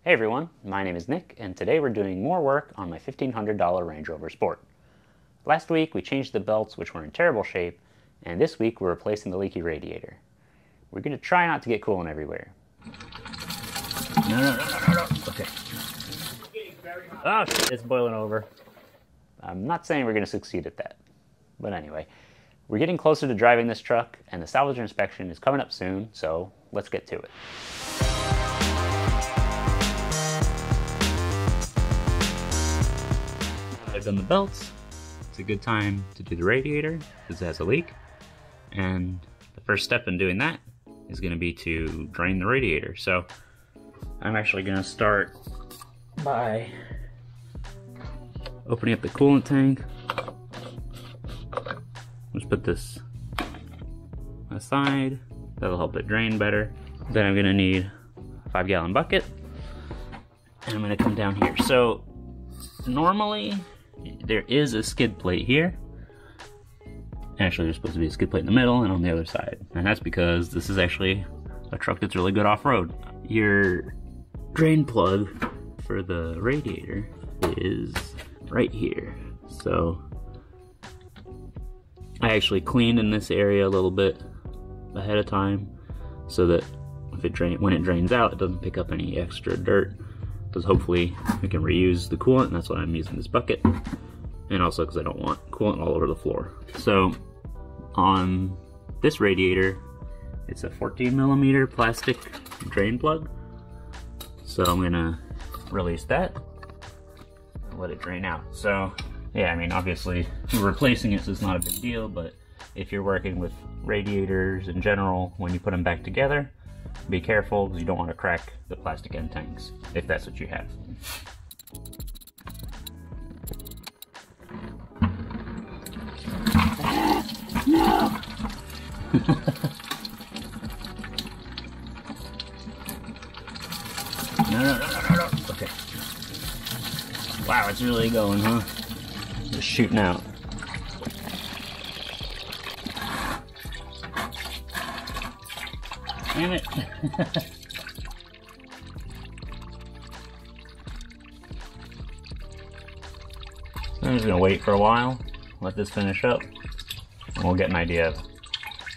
Hey everyone, my name is Nick, and today we're doing more work on my $1,500 Range Rover Sport. Last week we changed the belts, which were in terrible shape, and this week we're replacing the leaky radiator. We're going to try not to get coolant everywhere. No. Okay. Oh shit, it's boiling over. I'm not saying we're going to succeed at that. But anyway, we're getting closer to driving this truck, and the salvage inspection is coming up soon, so let's get to it. I've done the belts. It's a good time to do the radiator because it has a leak. And the first step in doing that is going to be to drain the radiator. So I'm actually going to start by opening up the coolant tank. Let's put this aside. That'll help it drain better. Then I'm going to need a 5-gallon bucket. And I'm going to come down here. So normally there is a skid plate here. Actually, there's supposed to be a skid plate in the middle and on the other side. And that's because this is actually a truck that's really good off-road. Your drain plug for the radiator is right here. So I actually cleaned in this area a little bit ahead of time so that when it drains out, it doesn't pick up any extra dirt. Because hopefully we can reuse the coolant, and that's why I'm using this bucket. And also because I don't want coolant all over the floor. So on this radiator, it's a 14mm plastic drain plug. So I'm gonna release that and let it drain out. So yeah, I mean, obviously we're replacing it, so it's not a big deal, but if you're working with radiators in general, when you put them back together, be careful because you don't want to crack the plastic end tanks, if that's what you have. No. No. Okay. Wow, it's really going, huh? Just shooting out. Damn it. I'm just gonna wait for a while, let this finish up, and we'll get an idea of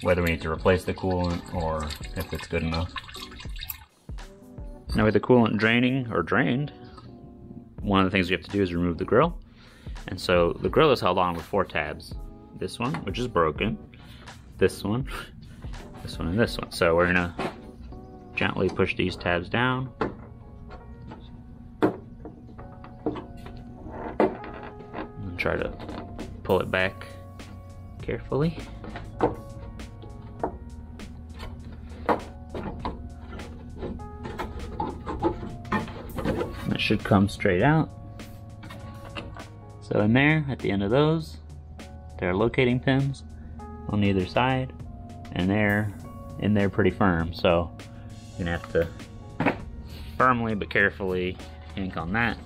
whether we need to replace the coolant or if it's good enough. Now with the coolant draining or drained, one of the things we have to do is remove the grill. And so the grill is held on with 4 tabs. This one, which is broken, this one, this one, and this one. So we're gonna gently push these tabs down. And try to pull it back carefully. That should come straight out. So in there, at the end of those, there are locating pins on either side, and they're in there pretty firm. So you're gonna have to firmly but carefully yank on that.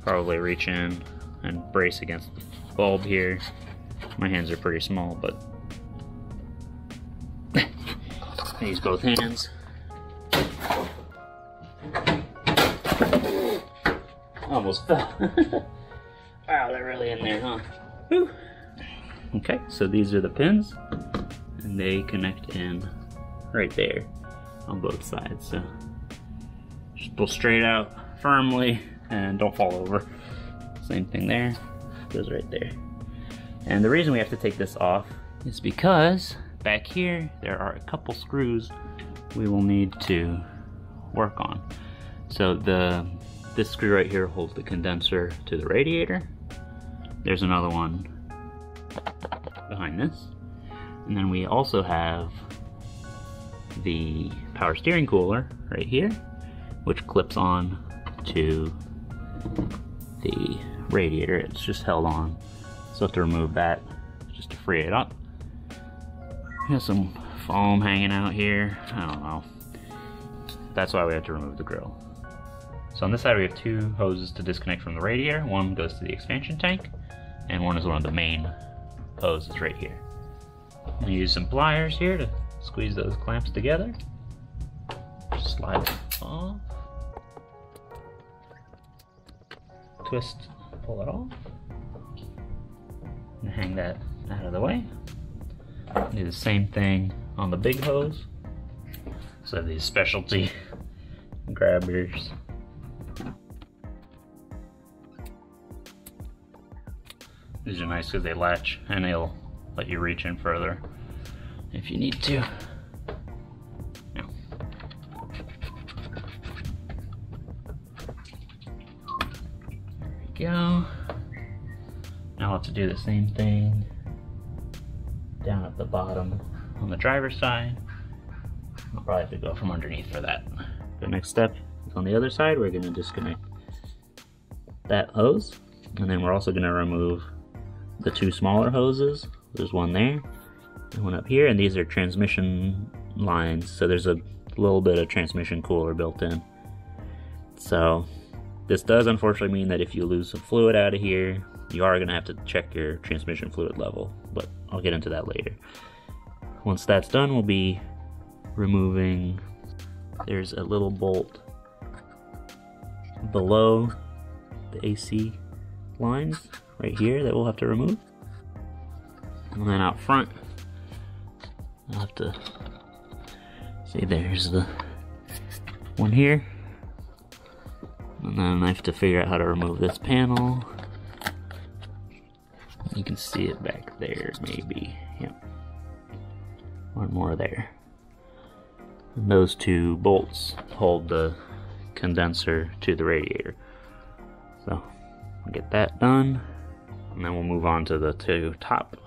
Probably reach in and brace against the bulb here. My hands are pretty small, but I use both hands. Almost fell. Wow, they're really in there, huh? Whew. Okay, so these are the pins, and they connect in right there on both sides. So just pull straight out firmly and don't fall over. Same thing there, goes right there. And the reason we have to take this off is because back here there are a couple screws we will need to work on. So this screw right here holds the condenser to the radiator. There's another one behind this. And then we also have the power steering cooler right here, which clips on to the radiator. It's just held on. So I have to remove that just to free it up. We have some foam hanging out here. I don't know. That's why we have to remove the grill. So on this side we have 2 hoses to disconnect from the radiator. One goes to the expansion tank, and one is one of the main hoses right here. I'm gonna use some pliers here to squeeze those clamps together. Slide them off. twist, pull it off, and hang that out of the way. Do the same thing on the big hose. So I have these specialty grabbers. These are nice because they latch and they'll let you reach in further if you need to. There we go. Now I'll have to do the same thing down at the bottom on the driver's side. I'll probably have to go from underneath for that. The next step is on the other side. We're going to disconnect that hose, and then we're also going to remove the two smaller hoses. There's one there and one up here, and these are transmission lines, so there's a little bit of transmission cooler built in. So this does unfortunately mean that if you lose some fluid out of here, you are going to have to check your transmission fluid level, but I'll get into that later. Once that's done, we'll be removing, there's a little bolt below the AC lines right here that we'll have to remove. And then out front, I'll have to see, there's the one here. And then I have to figure out how to remove this panel. You can see it back there, maybe. Yep. One more there. And those two bolts hold the condenser to the radiator. So we'll get that done, and then we'll move on to the two top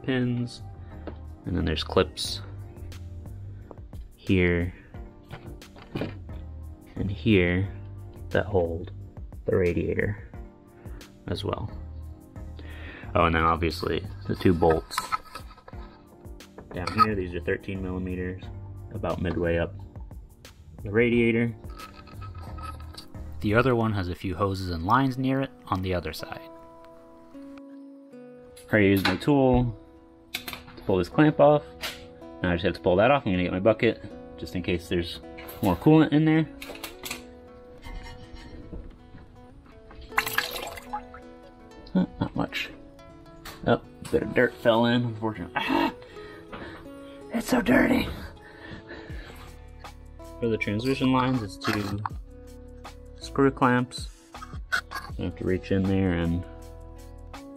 pins. And then there's clips here and here that hold the radiator as well. Oh, and then obviously the two bolts down here, these are 13 millimeters, about midway up the radiator. The other one has a few hoses and lines near it on the other side. I use my tool to pull this clamp off. Now I just have to pull that off. I'm gonna get my bucket just in case there's more coolant in there. Not much. Oh, a bit of dirt fell in, unfortunately. Ah, it's so dirty. For the transmission lines, it's two screw clamps. You have to reach in there and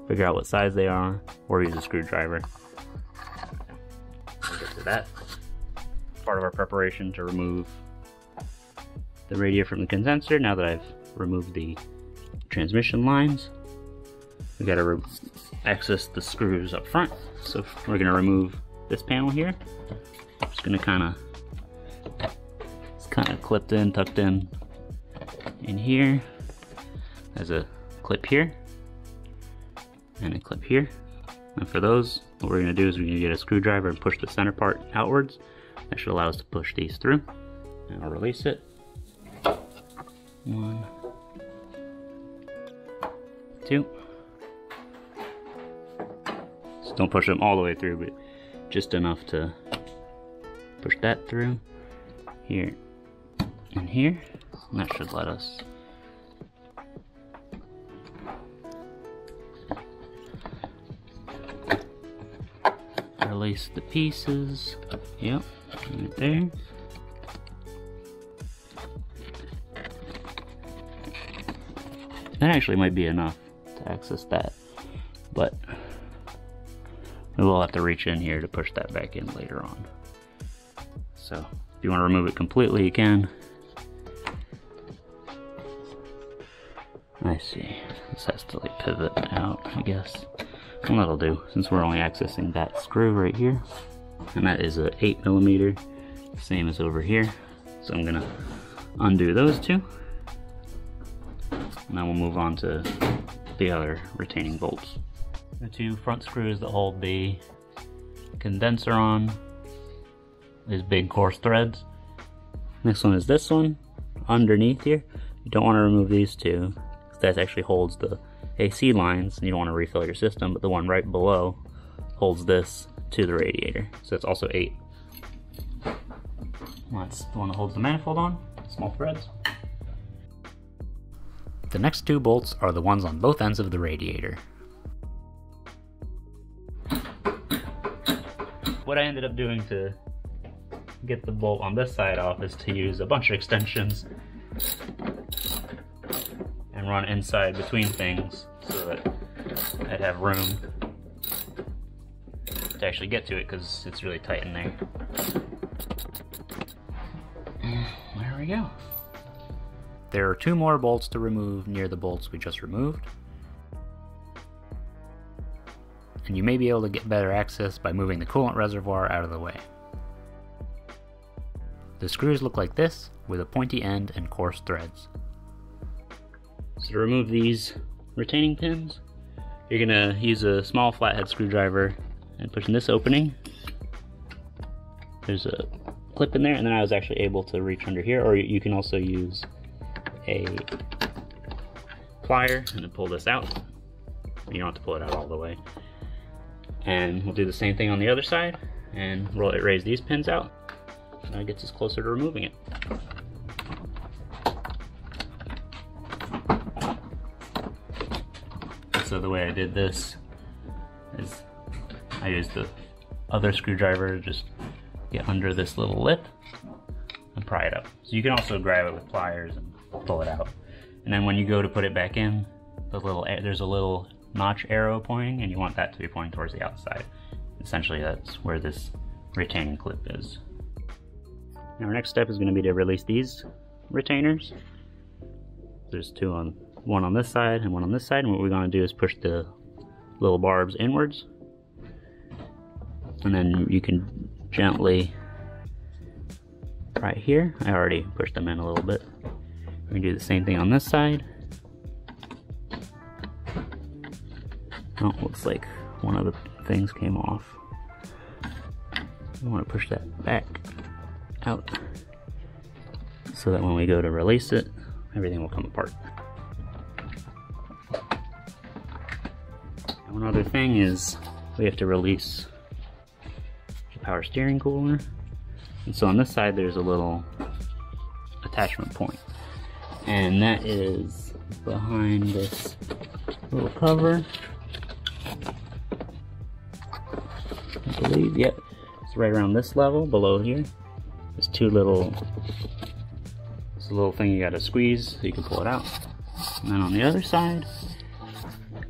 figure out what size they are, or use a screwdriver. We'll get to that. Part of our preparation to remove the radiator from the condenser. Now that I've removed the transmission lines, we gotta access the screws up front. So we're gonna remove this panel here. Just gonna it's kind of clipped in, tucked in here. There's a clip here and a clip here. And for those, what we're gonna do is we're gonna get a screwdriver and push the center part outwards. That should allow us to push these through. And I'll release it. 1, 2. So don't push them all the way through, but just enough to push that through. Here and here. And that should let us release the pieces. Yep, right there. That actually might be enough to access that, but we will have to reach in here to push that back in later on. So if you want to remove it completely, you can. I see. This has to like pivot out, I guess. And that'll do, since we're only accessing that screw right here. And that is a 8 millimeter, same as over here. So I'm gonna undo those two. And then we'll move on to the other retaining bolts. The two front screws that hold the condenser on, these big coarse threads. Next one is this one, underneath here. You don't want to remove these two, because that actually holds the AC lines, and you don't want to refill your system, but the one right below holds this to the radiator. So it's also 8. That's the one that holds the manifold on, small threads. The next two bolts are the ones on both ends of the radiator. What I ended up doing to get the bolt on this side off is to use a bunch of extensions and run inside between things so that I'd have room to actually get to it because it's really tight in there. There we go. There are two more bolts to remove near the bolts we just removed. And you may be able to get better access by moving the coolant reservoir out of the way. The screws look like this, with a pointy end and coarse threads. So to remove these retaining pins, you're going to use a small flathead screwdriver and push in this opening. There's a clip in there, and then I was actually able to reach under here, or you can also use a plier and then pull this out. You don't have to pull it out all the way. And we'll do the same thing on the other side and raise these pins out. That gets us closer to removing it. So the way I did this is I used the other screwdriver to just get under this little lip and pry it up. So you can also grab it with pliers and pull it out. And then when you go to put it back in, there's a little notch arrow pointing, and you want that to be pointing towards the outside. Essentially, that's where this retaining clip is. Now our next step is going to be to release these retainers. There's one on this side and one on this side, and what we're going to do is push the little barbs inwards, and then you can gently, right here, I already pushed them in a little bit. We're going to do the same thing on this side. Oh, looks like one of the things came off. I want to push that back out so that when we go to release it, everything will come apart. And one other thing is we have to release the power steering cooler. And so on this side there's a little attachment point, and that is behind this little cover. I believe, yep, it's right around this level below here. There's it's a little thing you gotta squeeze so you can pull it out. And then on the other side,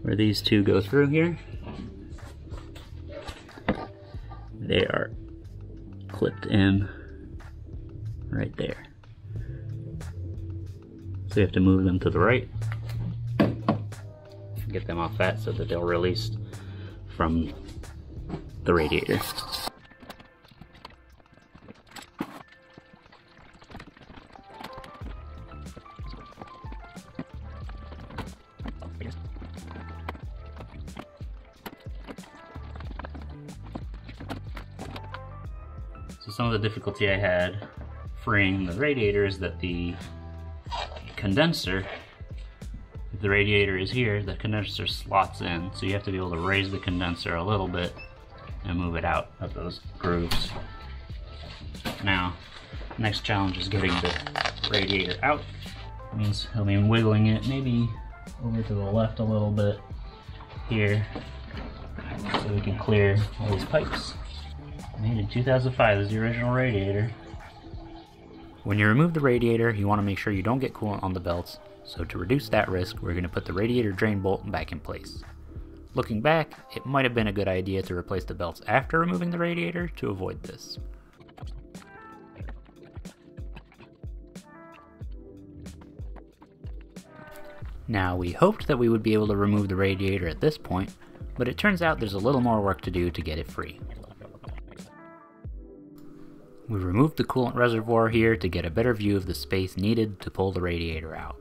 where these two go through here, they are clipped in right there. So you have to move them to the right, get them off that so that they'll release from the radiator. So some of the difficulty I had freeing the radiator is that the condenser, if the radiator is here, the condenser slots in, so you have to be able to raise the condenser a little bit and move it out of those grooves. Now, next challenge is getting the radiator out. It means I'll be wiggling it maybe over to the left a little bit here so we can clear all these pipes. Made in 2005, this is the original radiator. When you remove the radiator, you want to make sure you don't get coolant on the belts, so to reduce that risk, we're going to put the radiator drain bolt back in place. Looking back, it might have been a good idea to replace the belts after removing the radiator to avoid this. Now, we hoped that we would be able to remove the radiator at this point, but it turns out there's a little more work to do to get it free. We removed the coolant reservoir here to get a better view of the space needed to pull the radiator out.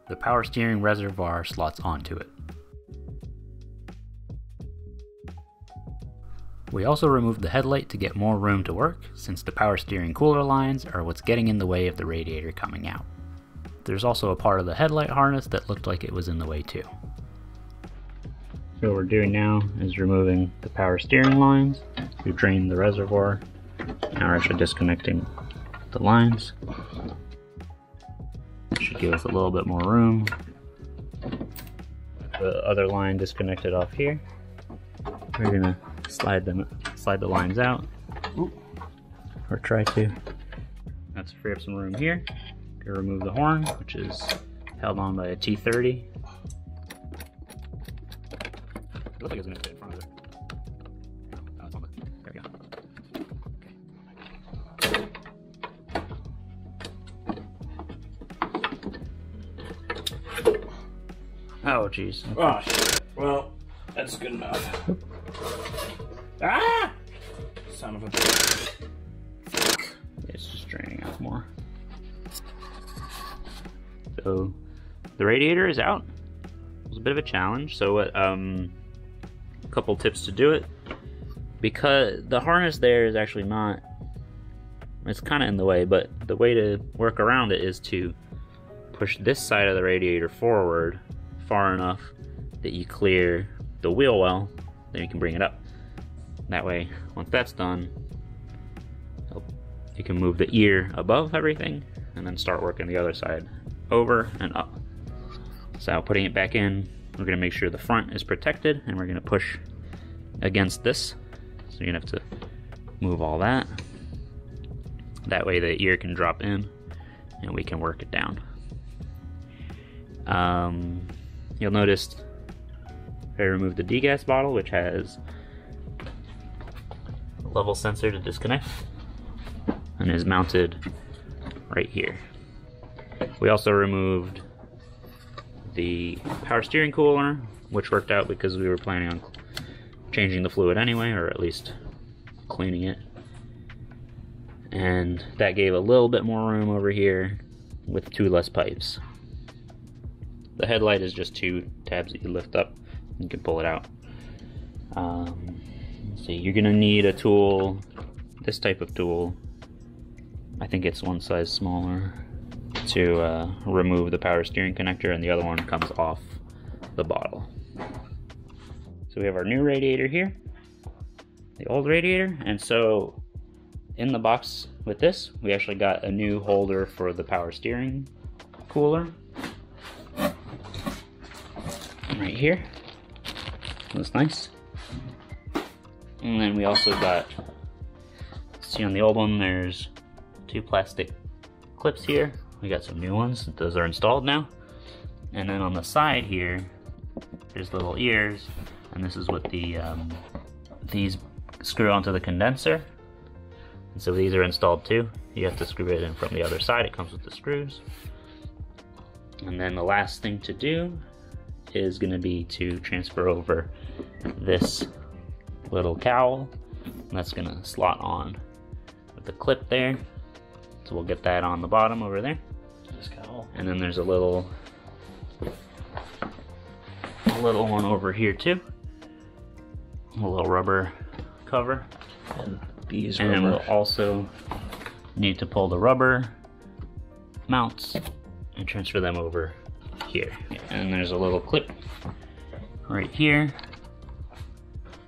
The power steering reservoir slots onto it. We also removed the headlight to get more room to work, since the power steering cooler lines are what's getting in the way of the radiator coming out. There's also a part of the headlight harness that looked like it was in the way too. So what we're doing now is removing the power steering lines. We've drained the reservoir Now we're actually disconnecting the lines. Should give us a little bit more room. The other line disconnected off here. We're gonna slide the lines out, or try to. That's to free up some room here. Gonna remove the horn, which is held on by a T30. It looks like it's gonna fit in front of it. Oh, it's on the, there we go. Oh, jeez. Oh, shit. Well, that's good enough. Ah! Son of a bitch. It's just draining out more. So, the radiator is out. It was a bit of a challenge. So, a couple tips to do it. Because the harness there is actually not, it's kind of in the way, but the way to work around it is to push this side of the radiator forward far enough that you clear the wheel well, then you can bring it up. That way, once that's done, you can move the ear above everything and then start working the other side over and up. So putting it back in, we're going to make sure the front is protected, and we're going to push against this. So you're going to have to move all that. That way the ear can drop in and we can work it down. You'll notice I removed the degas bottle, which has a level sensor to disconnect and is mounted right here. We also removed the power steering cooler, which worked out because we were planning on changing the fluid anyway, or at least cleaning it. And that gave a little bit more room over here with 2 less pipes. The headlight is just 2 tabs that you lift up and you can pull it out. Let's see, you're gonna need a tool, this type of tool. I think it's 1 size smaller, to remove the power steering connector, and the other one comes off the bottle. So we have our new radiator here, the old radiator, and so in the box with this, we actually got a new holder for the power steering cooler. Right here. That's nice. And then we also got, see on the old one, there's 2 plastic clips here. We got some new ones. Those are installed now. And then on the side here, there's little ears, and this is what the these screw onto the condenser. And so these are installed too. You have to screw it in from the other side. It comes with the screws. And then the last thing to do is going to be to transfer over this little cowl, and that's going to slot on with the clip there. So we'll get that on the bottom over there. This cowl. And then there's a little one over here too. A little rubber cover. And these and then we'll also need to pull the rubber mounts and transfer them over here. And there's a little clip right here,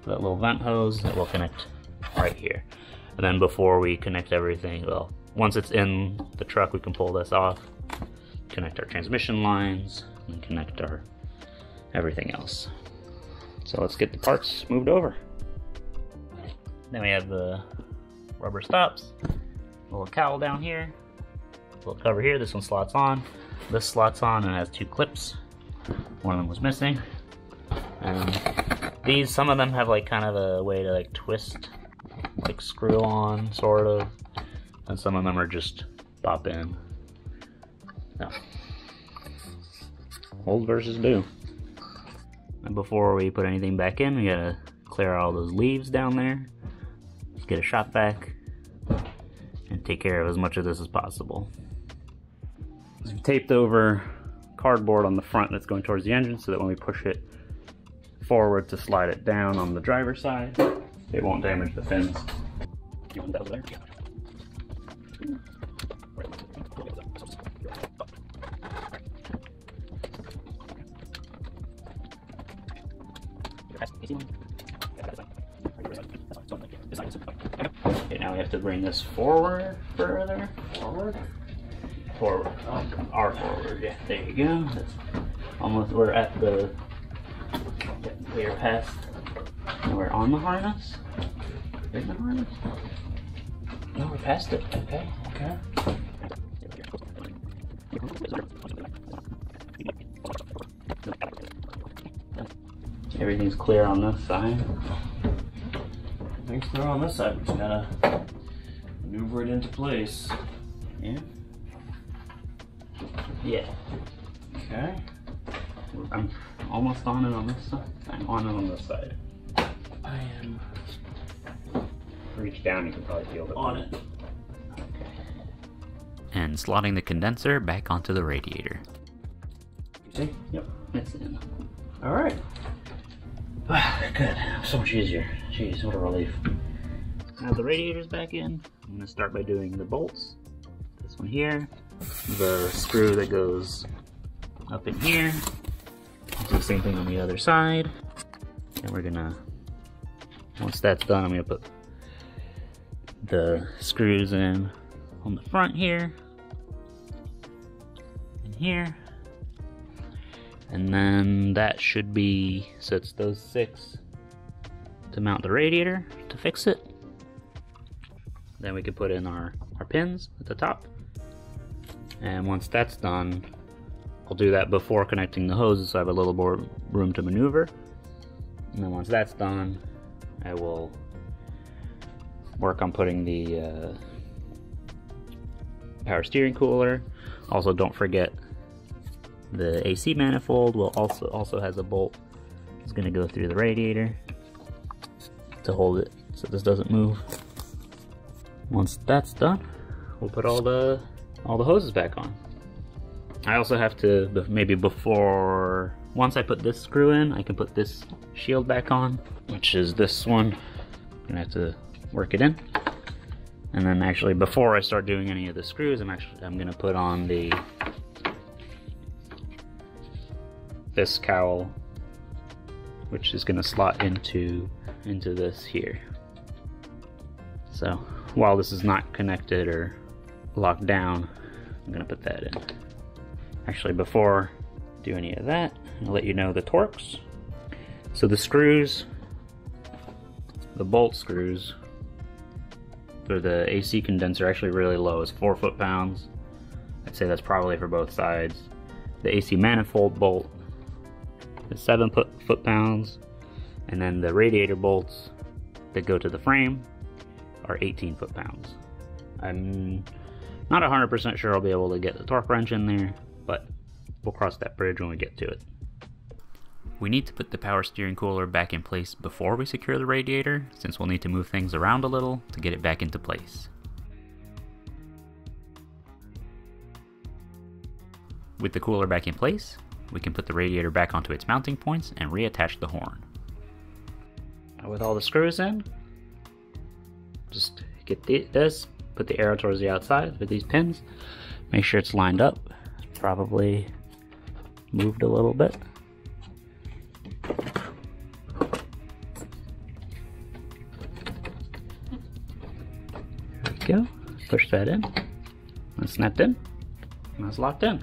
that little vent hose that will connect right here. And then before we connect everything, well, once it's in the truck, we can pull this off, connect our transmission lines, and connect our everything else. So let's get the parts moved over. Then we have the rubber stops, a little cowl down here, a little cover here. This one slots on. This slots on and has 2 clips. One of them was missing. And these, some of them have like kind of a way to like twist, like screw on sort of, and some of them are just pop in. So, old versus new. And before we put anything back in, we gotta clear all those leaves down there. Just get a shop vac and take care of as much of this as possible. We've taped over cardboard on the front that's going towards the engine so that when we push it forward to slide it down on the driver's side, it won't damage the fins. You want that over there? Yeah. Okay, now we have to bring this forward further. Forward? Forward. Our forward, yeah. There you go. That's almost, we're at the, we're past, we're on the harness. In the harness? No, we're past it. Okay, okay. Everything's clear on this side. Everything's clear on this side. We just gotta maneuver it into place. Yeah. Yeah. Okay. I'm almost on it on this side. I'm on it on this side. I am Reach down, you can probably feel it. on it. And slotting the condenser back onto the radiator. You see? Yep, it's in. Alright. Good, so much easier. Jeez, what a relief. Now the radiator's back in. I'm gonna start by doing the bolts. This one here, the screw that goes up in here. I'll do the same thing on the other side. And we're gonna, once that's done, I'm gonna put the screws in on the front here, and here. And then that should be, so it's those 6 to mount the radiator to fix it. Then we can put in our pins at the top. And once that's done, I'll do that before connecting the hoses so I have a little more room to maneuver. And then once that's done, I will work on putting the power steering cooler. Also, don't forget the AC manifold will also has a bolt that's going to go through the radiator to hold it so this doesn't move. Once that's done, we'll put all the hoses back on. I also have to, maybe before, once I put this screw in, I can put this shield back on, which is this one. I'm gonna have to work it in. And then actually before I start doing any of the screws, I'm gonna put on this cowl, which is gonna slot into this here. So while this is not connected or locked down, I'm gonna put that in. Actually, before I do any of that, I'll let you know the torques. So the screws, the bolt screws for the AC condenser are actually really low. It's 4 foot-pounds. I'd say that's probably for both sides. The AC manifold bolt is 7 foot-pounds, and then the radiator bolts that go to the frame are 18 foot-pounds. I'm not 100% sure I'll be able to get the torque wrench in there, but we'll cross that bridge when we get to it. We need to put the power steering cooler back in place before we secure the radiator, since we'll need to move things around a little to get it back into place. With the cooler back in place, we can put the radiator back onto its mounting points and reattach the horn. Now with all the screws in, just get this, put the arrow towards the outside with these pins, make sure it's lined up. It's probably moved a little bit. There we go. Push that in. That's snapped in. And that's locked in.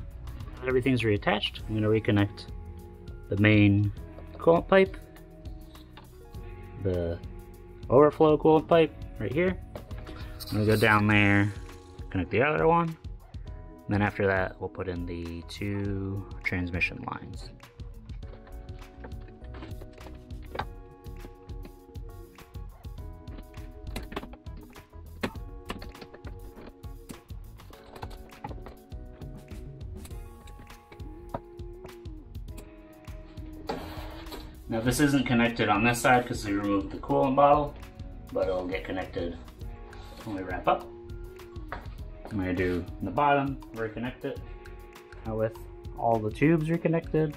Everything's reattached. I'm going to reconnect the main coolant pipe, the overflow coolant pipe right here. I'm going to go down there, connect the other one, and then after that we'll put in the 2 transmission lines. Now this isn't connected on this side because we removed the coolant bottle, but it'll get connected when we wrap up. I'm going to do the bottom, reconnect it. Now with all the tubes reconnected,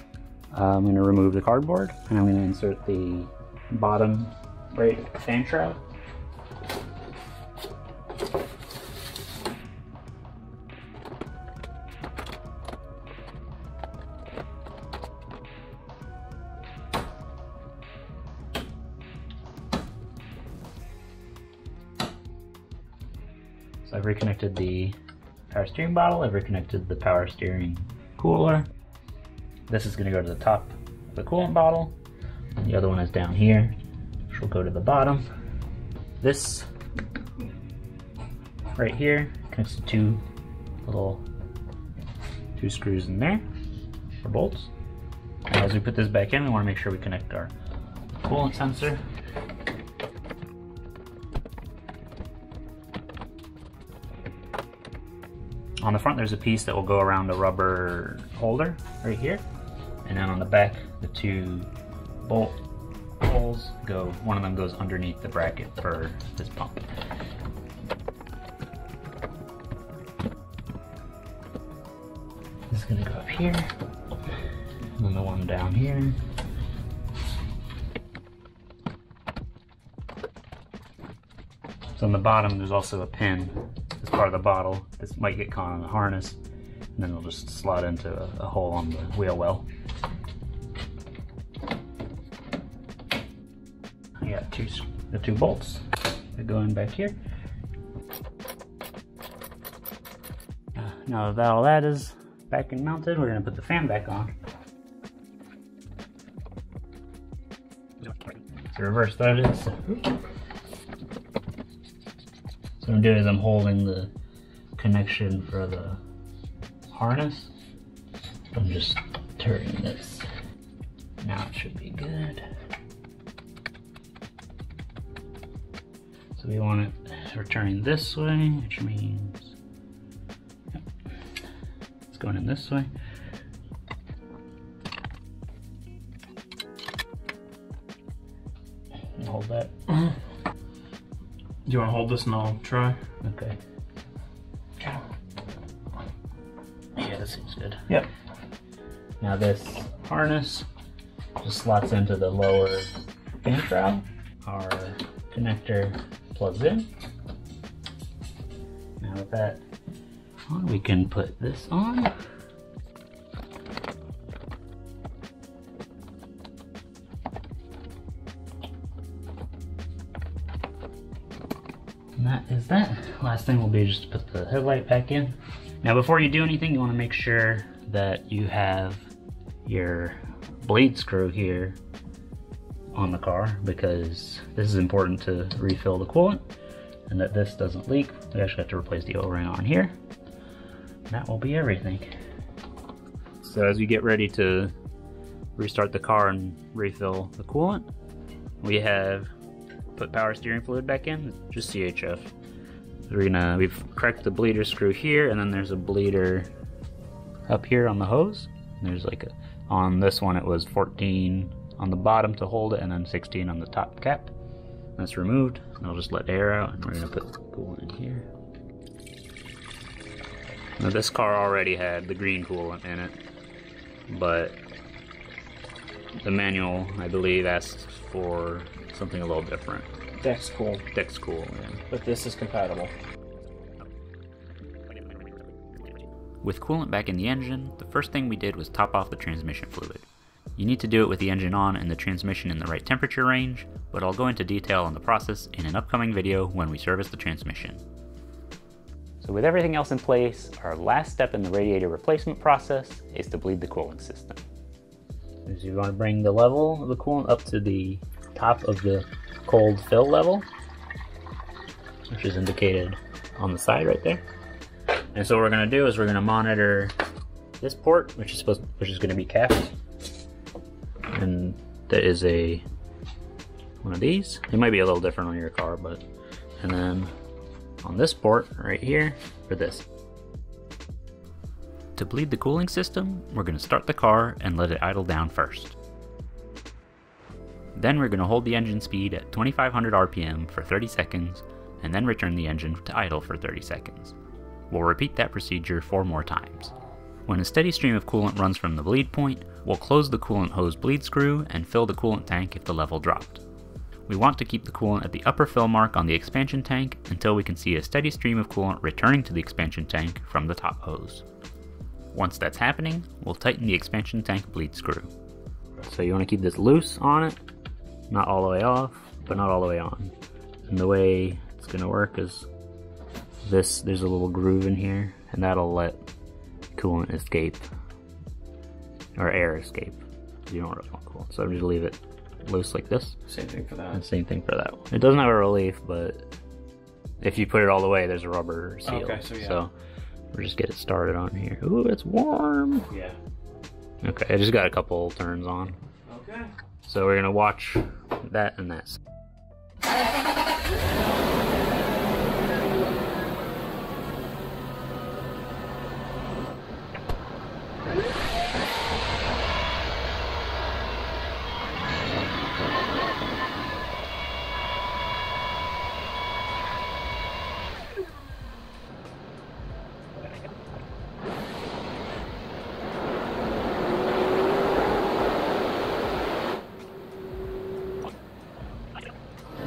I'm going to remove the cardboard and I'm going to insert the bottom right fan shroud. So I've reconnected the power steering bottle, I've reconnected the power steering cooler. This is going to go to the top of the coolant bottle. The other one is down here, which will go to the bottom. This right here connects to two screws in there, or bolts. And as we put this back in, we want to make sure we connect our coolant sensor. On the front, there's a piece that will go around a rubber holder right here. And then on the back, the two bolt holes go, one of them goes underneath the bracket for this pump. This is gonna go up here, and then the one down here. So on the bottom, there's also a pin as part of the bottle. This might get caught on the harness, and then it'll just slot into a hole on the wheel well. I got the two bolts that go in back here. Now that all that is back and mounted, we're going to put the fan back on. To reverse that is, so what I'm doing is I'm holding the connection for the harness. I'm just turning this. Now it should be good. So we want it returning this way, which means it's going in this way. And hold that. Do you want to hold this and I'll try? Okay. Yeah, that seems good. Yep. Now this harness just slots into the lower fan shroud. Our connector plugs in. Now with that on, we can put this on. And that is that. Last thing will be just to put the headlight back in. Now before you do anything, you want to make sure that you have your bleed screw here on the car, because this is important to refill the coolant and that this doesn't leak. We actually have to replace the O-ring on here. That will be everything. So as we get ready to restart the car and refill the coolant, we have put power steering fluid back in, just CHF. We've cracked the bleeder screw here, and then there's a bleeder up here on the hose. And there's like on this one it was 14 on the bottom to hold it, and then 16 on the top cap. That's removed, and I'll just let air out, and we're gonna put the coolant in here. Now this car already had the green coolant in it, but the manual, I believe, asks for something a little different. Deck's cool. Deck's cool, yeah. But this is compatible. With coolant back in the engine, the first thing we did was top off the transmission fluid. You need to do it with the engine on and the transmission in the right temperature range, but I'll go into detail on the process in an upcoming video when we service the transmission. So with everything else in place, our last step in the radiator replacement process is to bleed the cooling system. So you want to bring the level of the coolant up to the top of the cold fill level, which is indicated on the side right there. And so what we're going to do is we're going to monitor this port, which is going to be capped, and that is one of these. It might be a little different on your car, but and then on this port right here for this. To bleed the cooling system, we're going to start the car and let it idle down first. Then we're going to hold the engine speed at 2500 RPM for 30 seconds and then return the engine to idle for 30 seconds. We'll repeat that procedure 4 more times. When a steady stream of coolant runs from the bleed point, we'll close the coolant hose bleed screw and fill the coolant tank if the level dropped. We want to keep the coolant at the upper fill mark on the expansion tank until we can see a steady stream of coolant returning to the expansion tank from the top hose. Once that's happening, we'll tighten the expansion tank bleed screw. So you want to keep this loose on it, not all the way off, but not all the way on. And the way it's going to work is there's a little groove in here, and that'll let coolant escape, or air escape. You don't really want coolant, so I'm just leave it loose like this. Same thing for that. And same thing for that one. It doesn't have a relief, but if you put it all the way, there's a rubber seal. Okay, so yeah. So we'll just get it started on here. Ooh, it's warm. Yeah. Okay, I just got a couple turns on. Okay. So we're gonna watch that and that.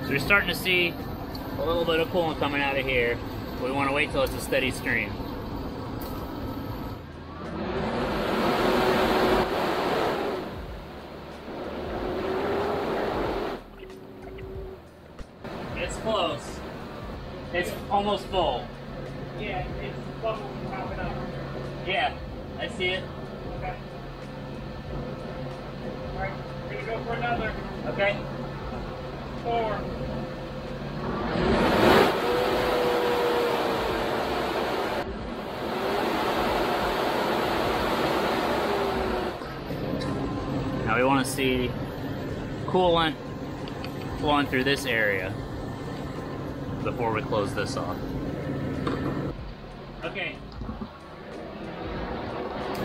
So we're starting to see a little bit of coolant coming out of here. We want to wait till it's a steady stream. It's close. It's almost full. Yeah, it's bubbles popping up. Yeah, I see it. Okay. Alright, we're gonna go for another. Okay. 4. Now we want to see coolant flowing through this area before we close this off. Okay.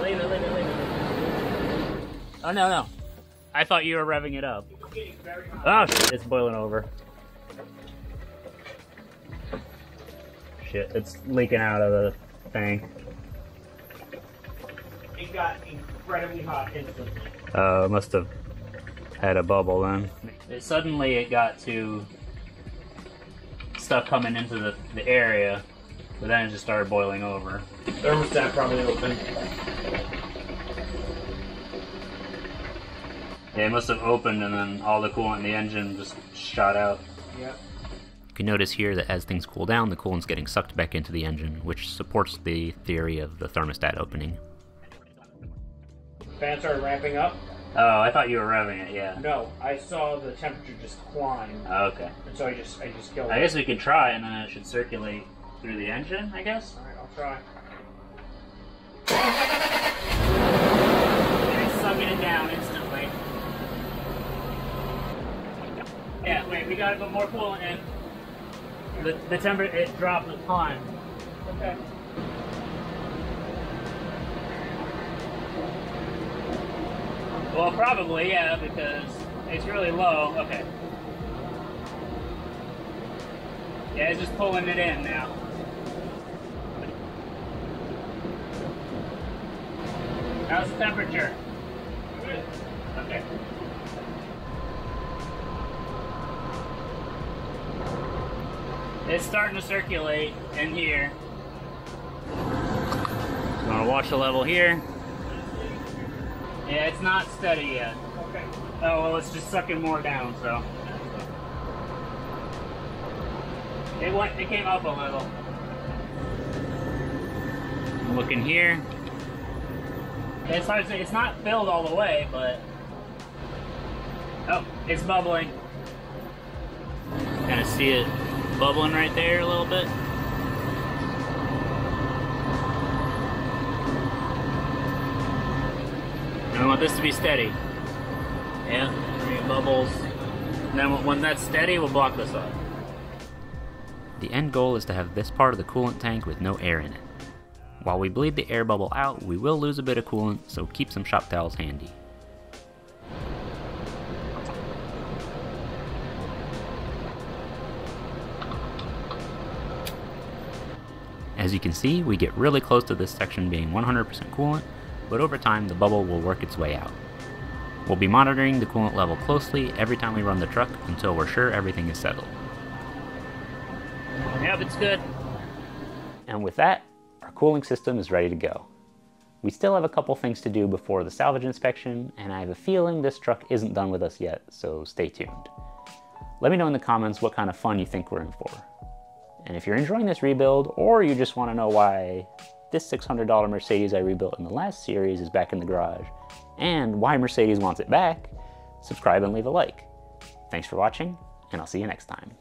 Leave it, leave it, leave it. Oh, no, no. I thought you were revving it up. It's getting very hot. Oh, shit, it's boiling over. Shit, it's leaking out of the tank. It got incredibly hot instantly. It must have had a bubble then. Suddenly it got to stuff coming into the area, but then it just started boiling over. Thermostat probably open. Yeah, it must have opened and then all the coolant in the engine just shot out. Yep. You can notice here that as things cool down, the coolant's getting sucked back into the engine, which supports the theory of the thermostat opening. Fan started ramping up. Oh, I thought you were revving it, yeah. No, I saw the temperature just climb. Oh, okay. And so I just killed it. I guess we could try and then it should circulate through the engine, I guess? Alright, I'll try. It's sucking it down instantly. Yeah, wait, we gotta put more coolant in. The temperature, it dropped a ton. Okay. Well, probably, yeah, because it's really low. Okay. Yeah, it's just pulling it in now. How's the temperature? Good. Okay. It's starting to circulate in here. You want to watch the level here? Yeah, it's not steady yet. Okay. Oh, well, it's just sucking more down, so. It came up a little. Look in here. It's hard to say, it's not filled all the way, but. Oh, it's bubbling. Kind of see it bubbling right there a little bit. And I want this to be steady. Yeah, 3 bubbles. And then when that's steady, we'll block this off. The end goal is to have this part of the coolant tank with no air in it. While we bleed the air bubble out, we will lose a bit of coolant, so keep some shop towels handy. As you can see, we get really close to this section being 100% coolant, but over time the bubble will work its way out. We'll be monitoring the coolant level closely every time we run the truck until we're sure everything is settled. Yep, it's good. And with that, our cooling system is ready to go. We still have a couple things to do before the salvage inspection, and I have a feeling this truck isn't done with us yet, so stay tuned. Let me know in the comments what kind of fun you think we're in for. And if you're enjoying this rebuild, or you just want to know why this $600 Mercedes I rebuilt in the last series is back in the garage, and why Mercedes wants it back, subscribe and leave a like. Thanks for watching, and I'll see you next time.